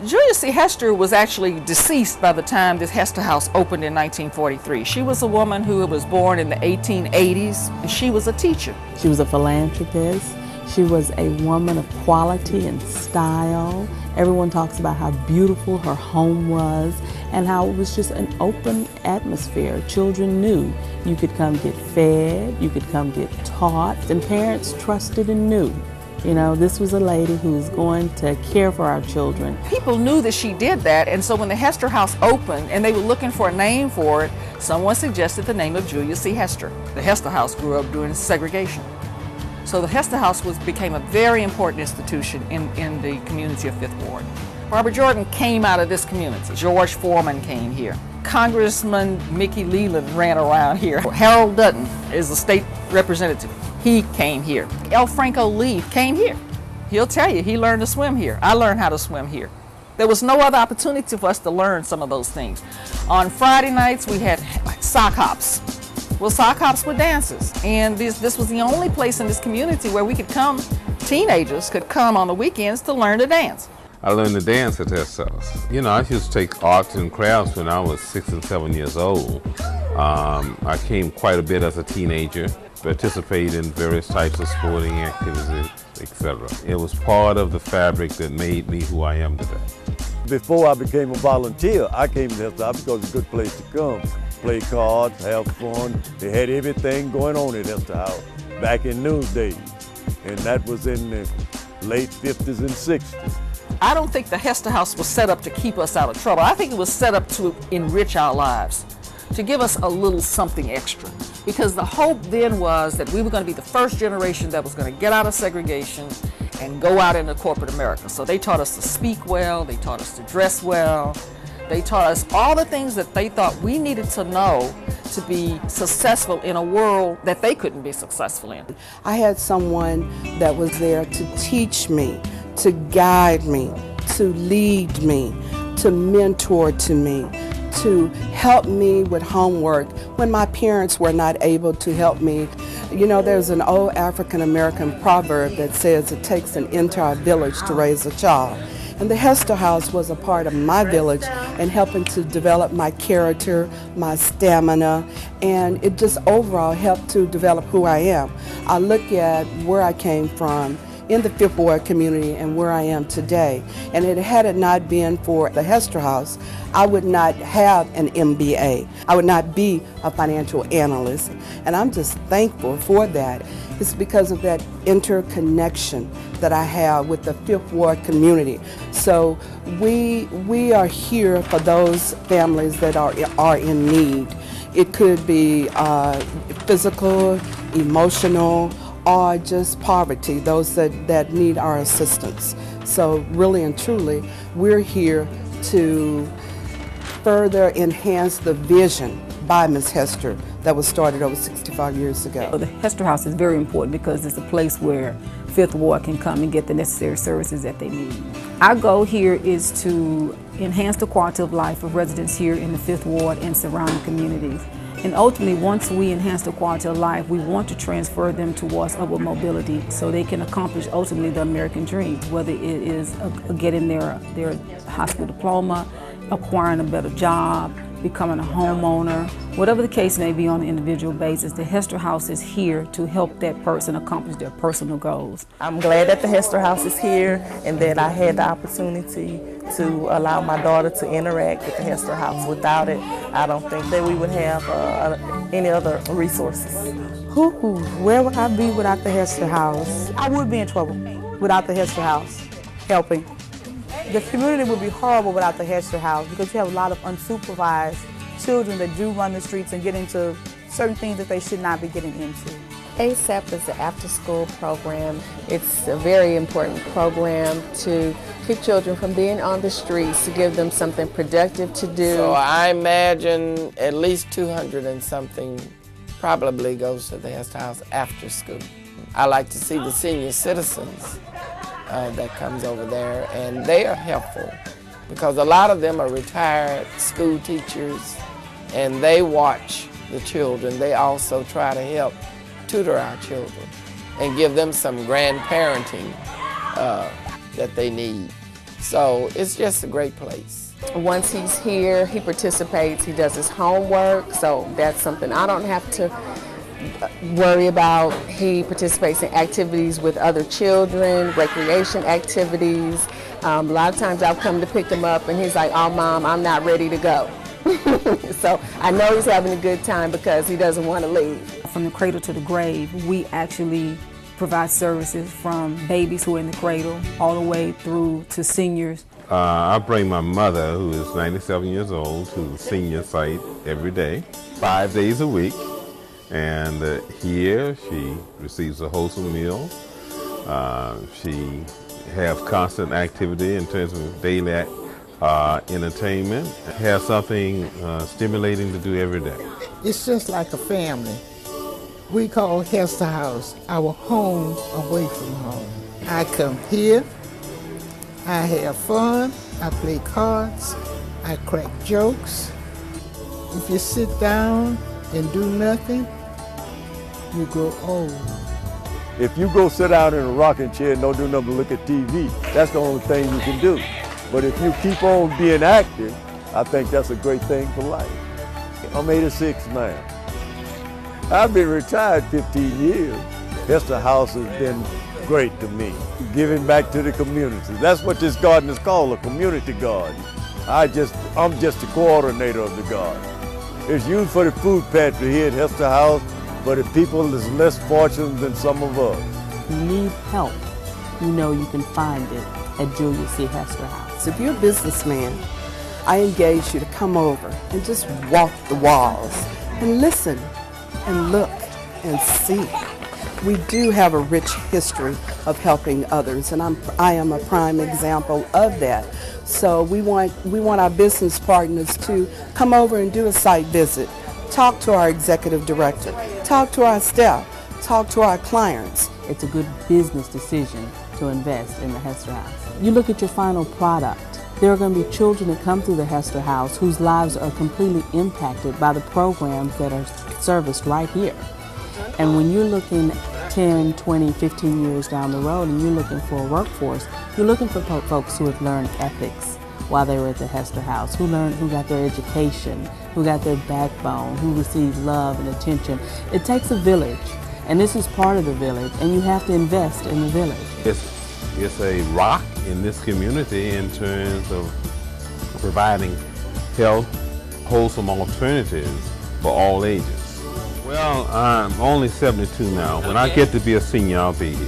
Julia C. Hester was actually deceased by the time this Hester House opened in 1943. She was a woman who was born in the 1880s, and she was a teacher. She was a philanthropist. She was a woman of quality and style. Everyone talks about how beautiful her home was and how it was just an open atmosphere. Children knew you could come get fed, you could come get taught, and parents trusted and knew. You know, this was a lady who was going to care for our children. People knew that she did that, and so when the Hester House opened and they were looking for a name for it, someone suggested the name of Julia C. Hester. The Hester House grew up during segregation. So the Hester House became a very important institution in the community of Fifth Ward. Barbara Jordan came out of this community. George Foreman came here. Congressman Mickey Leland ran around here. Harold Dutton is the state representative. He came here. L. Franco Lee came here. He'll tell you he learned to swim here. I learned how to swim here. There was no other opportunity for us to learn some of those things. On Friday nights we had sock hops. Well, sock hops were dances, and this was the only place in this community where we could come, teenagers could come on the weekends to learn to dance. I learned to dance at Hester House. You know, I used to take arts and crafts when I was 6 and 7 years old. I came quite a bit as a teenager, participated in various types of sporting activities, etc. It was part of the fabric that made me who I am today. Before I became a volunteer, I came to Hester House because it's a good place to come. Play cards, have fun. They had everything going on at Hester House back in those days. And that was in the late 50s and 60s. I don't think the Hester House was set up to keep us out of trouble. I think it was set up to enrich our lives, to give us a little something extra. Because the hope then was that we were going to be the first generation that was going to get out of segregation and go out into corporate America. So they taught us to speak well, they taught us to dress well, they taught us all the things that they thought we needed to know to be successful in a world that they couldn't be successful in. I had someone that was there to teach me, to guide me, to lead me, to mentor to me, to help me with homework when my parents were not able to help me. You know, there's an old African American proverb that says it takes an entire village to raise a child. And the Hester House was a part of my village and helping to develop my character, my stamina, and it just overall helped to develop who I am. I look at where I came from in the Fifth Ward community and where I am today. And had it not been for the Hester House, I would not have an MBA. I would not be a financial analyst. And I'm just thankful for that. It's because of that interconnection that I have with the Fifth Ward community. So we are here for those families that are in need. It could be physical, emotional, or just poverty, those that need our assistance. So really and truly, we're here to further enhance the vision by Ms. Hester that was started over 65 years ago. The Hester House is very important because it's a place where Fifth Ward can come and get the necessary services that they need. Our goal here is to enhance the quality of life of residents here in the Fifth Ward and surrounding communities. And ultimately, once we enhance the quality of life, we want to transfer them towards upward mobility so they can accomplish ultimately the American dream, whether it is getting their high school diploma, acquiring a better job, becoming a homeowner, whatever the case may be on an individual basis. The Hester House is here to help that person accomplish their personal goals. I'm glad that the Hester House is here and that I had the opportunity to allow my daughter to interact with the Hester House. Without it, I don't think that we would have any other resources. Where would I be without the Hester House? I would be in trouble without the Hester House helping. The community would be horrible without the Hester House because you have a lot of unsupervised children that do run the streets and get into certain things that they should not be getting into. ASAP is an after-school program. It's a very important program to keep children from being on the streets, to give them something productive to do. So I imagine at least 200 and something probably goes to the Hester House after school. I like to see the senior citizens that comes over there, and they are helpful because a lot of them are retired school teachers and they watch the children. They also try to help tutor our children and give them some grandparenting that they need. So it's just a great place. Once he's here, he participates, he does his homework, so that's something I don't have to worry about. He participates in activities with other children, recreation activities. A lot of times I'll come to pick him up and he's like, "Oh, Mom, I'm not ready to go." So I know he's having a good time because he doesn't want to leave. From the cradle to the grave, we actually provide services from babies who are in the cradle all the way through to seniors. I bring my mother, who is 97 years old, to the senior site every day, 5 days a week. And here she receives a wholesome meal. She has constant activity in terms of daily entertainment, has something stimulating to do every day. It's just like a family. We call Hester House our home away from home. I come here, I have fun, I play cards, I crack jokes. If you sit down and do nothing, you grow old. If you go sit down in a rocking chair and don't do nothing but look at TV, that's the only thing you can do. But if you keep on being active, I think that's a great thing for life. I'm 86 now. I've been retired 15 years. Hester House has been great to me. Giving back to the community. That's what this garden is called, a community garden. I'm just the coordinator of the garden. It's used for the food pantry here at Hester House, but the people is less fortunate than some of us. If you need help, you know you can find it at Julia C. Hester House. If you're a businessman, I engage you to come over and just walk the walls and listen and look and see. We do have a rich history of helping others, and I am a prime example of that. So we want our business partners to come over and do a site visit, talk to our executive director, talk to our staff, talk to our clients. It's a good business decision to invest in the Hester House. You look at your final product. There are going to be children that come through the Hester House whose lives are completely impacted by the programs that are serviced right here. And when you're looking 10, 20, 15 years down the road and you're looking for a workforce, you're looking for folks who have learned ethics while they were at the Hester House, who got their education, who got their backbone, who received love and attention. It takes a village, and this is part of the village, and you have to invest in the village. It's a rock in this community in terms of providing health, wholesome alternatives for all ages. Well, I'm only 72 now. When I get to be a senior, I'll be here.